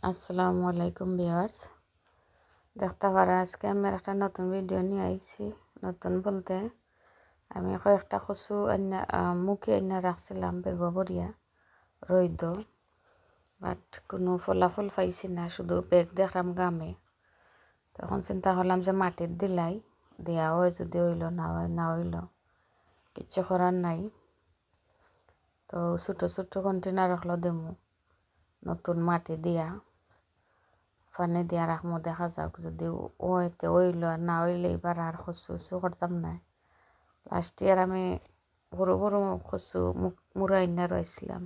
আসসালামু আলাইকুম ভিউয়ার্স, দেখতে পারা আজকে আমি একটা নতুন ভিডিও নিয়ে আইছি। নতুন বলতে আমি কয়েকটা কচু মুখে এনে রাখছিলাম বেগবরিয়া রইদ, বাট কোনো ফলাফল পাইছি না, শুধু বেগ দেখলাম গামে। তখন চিন্তা করলাম যে মাটির দিলাই দেওয়া হয়, যদি হইল না হয় না হইল কিচ্ছু করার নাই। তো ছোটো ছোটো কন্টেনার রাখলো দেমু নতুন মাটি দিয়া পানি দিয়া রাখমো, দেখা যাক যদি ওইতে ওইল আর না হইলে এবার আর কচু করতাম না। লাস্ট ইয়ার আমি বড় বড় কচু মুড়াই না রয়েছিলাম,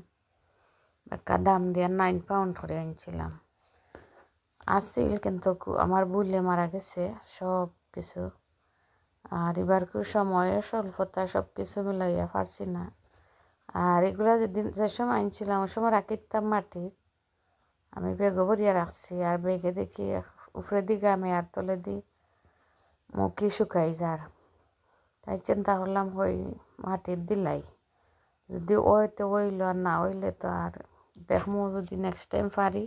একটা দাম দিয়ে 9 পাউন্ড করে আনছিলাম। আসছিল কিন্তু আমার বুলে মারা গেছে সব কিছু। আর এবার সময়ে স্বল্পতা সব কিছু মিলাইয়া পারছি না। আর এগুলা যেদিন যে সময় আনছিলাম ওই সময় রাখিতাম মাটি, আমি বেগও ভরিয়া রাখছি। আর বেগে দেখি উপরে দিকে আমি আর তলে দি মুখি শুকাই যার। তাই চিন্তা করলাম হই মাটির দিলাই, যদি ওইতে ওইল আর না হইলে তো আর দেখমু, যদি নেক্সট টাইম পারি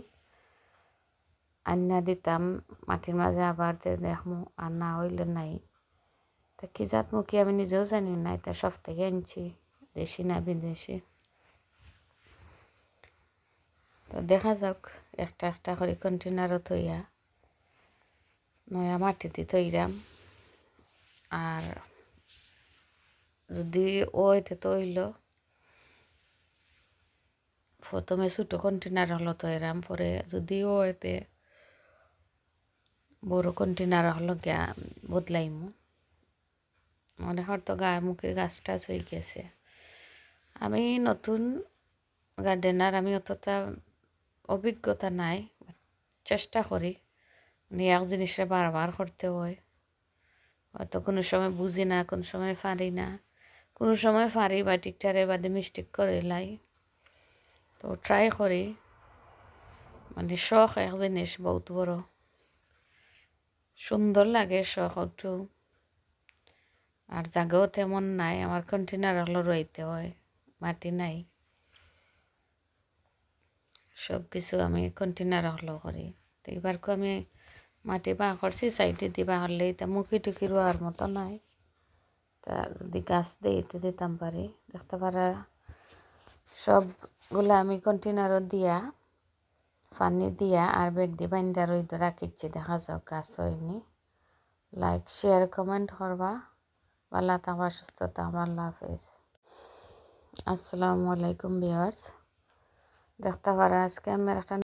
আন্না দিতাম মাটির মাঝে আবার দেখমু, আর না হইলে নাই। তা কি জাত মুখি আমি নিজেও জানি না, এটা সব থেকে আনছি, দেশি না বিদেশি। তো দেখা যাক, একটা একটা করে কন্টেনারও থইয়া নয়া মাটিতে থইরাম। আর যদি ওইতে তো হইল প্রথমে ছোটো কন্টেনার হলো তো এরাম, পরে যদি ওইতে বড় কন্টেনার হলো গিয়া বদলাইমু। মনে হয়তো মুখের গাছ টাছ হয়ে গেছে। আমি নতুন গার্ডেনার, আমি অতটা অভিজ্ঞতা নাই, চেষ্টা করি মানে এক জিনিসটা বারবার করতে হয়। হয়তো কোনো সময় বুঝি না, কোনো সময় পারি না, কোনো সময় পারি বা ঠিকঠারে বাদে মিস্টেক করে লাই। তো ট্রাই করি, মানে শখ এক জিনিস বহুত বড়, সুন্দর লাগে শখ একটু। আর জায়গাও তেমন নাই, আমার কন্টেনার হলো রইতে হয়, মাটি নাই। সব কিছু আমি কন্টেনার হলো করি। তো এবারকে আমি মাটি বা করছি, সাইডে দিবা হলে তা মুখি টুকি রোয়ার মতো নাই। তা যদি গাছ দিতে দিতাম পারি, দেখতে পারা সবগুলো আমি কন্টেনারও দিয়া পানি দিয়া আর বেগ দিয়ে বাইন্দা রইদ রাখিচ্ছি। দেখা যাক গাছ হয়নি। লাইক শেয়ার কমেন্ট করবা। ভালো থাকবা, সুস্থ থাকবা। আল্লাহ হাফেজ। আসসালামু আলাইকুম ভিউয়ার্স, দেখতে পারা আজকে আমি একটা